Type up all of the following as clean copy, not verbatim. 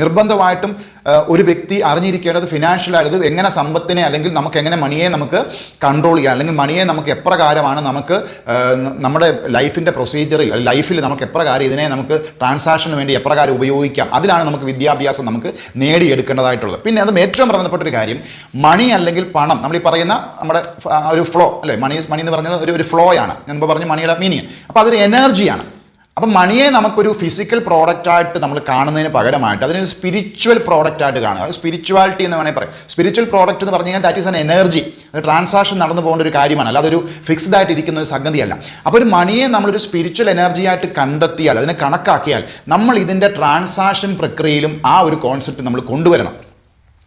നിർബന്ധമായിട്ടും ഒരു വ്യക്തി അറിഞ്ഞിരിക്കേണ്ടത് ഫിനാൻഷ്യലായിട്ട് എങ്ങനെ സമ്പത്തിനെ അല്ലെങ്കിൽ നമുക്ക് എങ്ങനെ മണിയെ നമുക്ക് കൺട്രോൾ ചെയ്യാം, അല്ലെങ്കിൽ മണിയെ നമുക്ക് എപ്രകാരമാണ് നമുക്ക് നമ്മുടെ ലൈഫിൻ്റെ പ്രൊസീജിയറിൽ ലൈഫിൽ നമുക്ക് എപ്രകാരം ഇതിനെ നമുക്ക് ട്രാൻസാക്ഷന് വേണ്ടി എപ്രകാരം ഉപയോഗിക്കാം, അതിലാണ് നമുക്ക് വിദ്യാഭ്യാസം നമുക്ക് നേടിയെടുക്കേണ്ടതായിട്ടുള്ളത്. പിന്നെ അത് ഏറ്റവും പ്രധാനപ്പെട്ട ഒരു കാര്യം, മണി അല്ലെങ്കിൽ പണം, നമ്മൾ ഈ പറയുന്ന നമ്മുടെ ഒരു ഫ്ലോ അല്ലേ, മണി എന്ന് പറഞ്ഞത് ഒരു ഫ്ലോ ആണ്. ഞാൻ മുമ്പ് പറഞ്ഞു മണിയുടെ മീനിങ്. അപ്പോൾ അതൊരു എനർജിയാണ്. അപ്പം മണിയെ നമുക്കൊരു ഫിസിക്കൽ പ്രോഡക്റ്റായിട്ട് നമ്മൾ കാണുന്നതിന് പകരമായിട്ട് അതിനൊരു സ്പിരിച്വൽ പ്രോഡക്റ്റായിട്ട് കാണുക. അത് സ്പിരിച്വാലിറ്റി എന്ന് വേണമെങ്കിൽ പറയാം. സ്പിരിച്വൽ പ്രോഡക്റ്റ് എന്ന് പറഞ്ഞു കഴിഞ്ഞാൽ ദാറ്റ് ഈസ് ആൻ എനർജി. അത് ട്രാൻസാക്ഷൻ നടന്നു പോകേണ്ട ഒരു കാര്യമാണ്, അല്ലാതെ ഒരു ഫിക്സ്ഡ് ആയിട്ട് ഇരിക്കുന്ന ഒരു സംഗതിയല്ല. അപ്പോൾ ഒരു മണിയെ നമ്മളൊരു സ്പിരിച്വൽ എനർജി ആയിട്ട് കണ്ടെത്തിയാൽ, അതിനെ കണക്കാക്കിയാൽ, നമ്മൾ ഇതിൻ്റെ ട്രാൻസാക്ഷൻ പ്രക്രിയയിലും ആ ഒരു കോൺസെപ്റ്റ് നമ്മൾ കൊണ്ടുവരണം.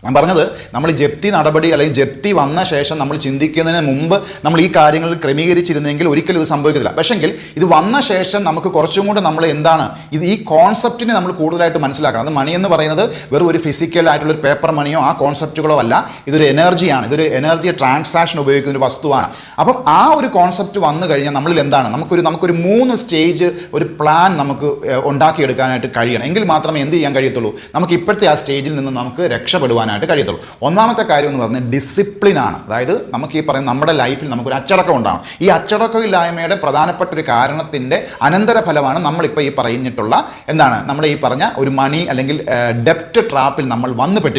ഞാൻ പറഞ്ഞത്, നമ്മൾ ജപ്തി നടപടി അല്ലെങ്കിൽ ജപ്തി വന്ന ശേഷം നമ്മൾ ചിന്തിക്കുന്നതിന് മുമ്പ് നമ്മൾ ഈ കാര്യങ്ങൾ ക്രമീകരിച്ചിരുന്നെങ്കിൽ ഒരിക്കലും ഇത് സംഭവിക്കത്തില്ല. പക്ഷെങ്കിൽ ഇത് വന്ന ശേഷം നമുക്ക് കുറച്ചും കൂടെ നമ്മൾ എന്താണ് ഈ കോൺസെപ്റ്റിനെ നമ്മൾ കൂടുതലായിട്ട് മനസ്സിലാക്കണം. അത് മണി എന്ന് പറയുന്നത് വെറും ഒരു ഫിസിക്കൽ ആയിട്ടുള്ള ഒരു പേപ്പർ മണിയോ ആ കോൺസെപ്റ്റുകളോ അല്ല, ഇതൊരു എനർജിയാണ്. ഇതൊരു എനർജി ട്രാൻസാക്ഷൻ ഉപയോഗിക്കുന്ന ഒരു വസ്തുവാണ്. അപ്പം ആ ഒരു കോൺസെപ്റ്റ് വന്നു കഴിഞ്ഞാൽ നമ്മളിൽ എന്താണ്, നമുക്കൊരു 3 സ്റ്റേജ് ഒരു പ്ലാൻ നമുക്ക് ഉണ്ടാക്കിയെടുക്കാനായിട്ട് കഴിയണം. എങ്കിൽ മാത്രമേ എന്ത് ചെയ്യാൻ കഴിയത്തുള്ളൂ, നമുക്ക് ഇപ്പോഴത്തെ ആ സ്റ്റേജിൽ നിന്ന് നമുക്ക് രക്ഷപ്പെടുവാനായിട്ട് കഴിയത്തുള്ളൂ. ഒന്നാമത്തെ കാര്യം എന്ന് പറഞ്ഞാൽ ഡിസിപ്ലിൻ ആണ്. അതായത് നമുക്ക് ഈ പറയുന്ന നമ്മുടെ ലൈഫിൽ നമുക്കൊരു അച്ചടക്കം ഉണ്ടാകും. ഈ അച്ചടക്കമില്ലായ്മയുടെ പ്രധാനപ്പെട്ട ഒരു കാരണത്തിൻ്റെ അനന്തരഫലമാണ് നമ്മളിപ്പോൾ ഈ പറഞ്ഞിട്ടുള്ള എന്താണ്, നമ്മുടെ ഈ പറഞ്ഞ ഒരു മണി അല്ലെങ്കിൽ ഡെപ്റ്റ് ട്രാപ്പിൽ നമ്മൾ വന്നു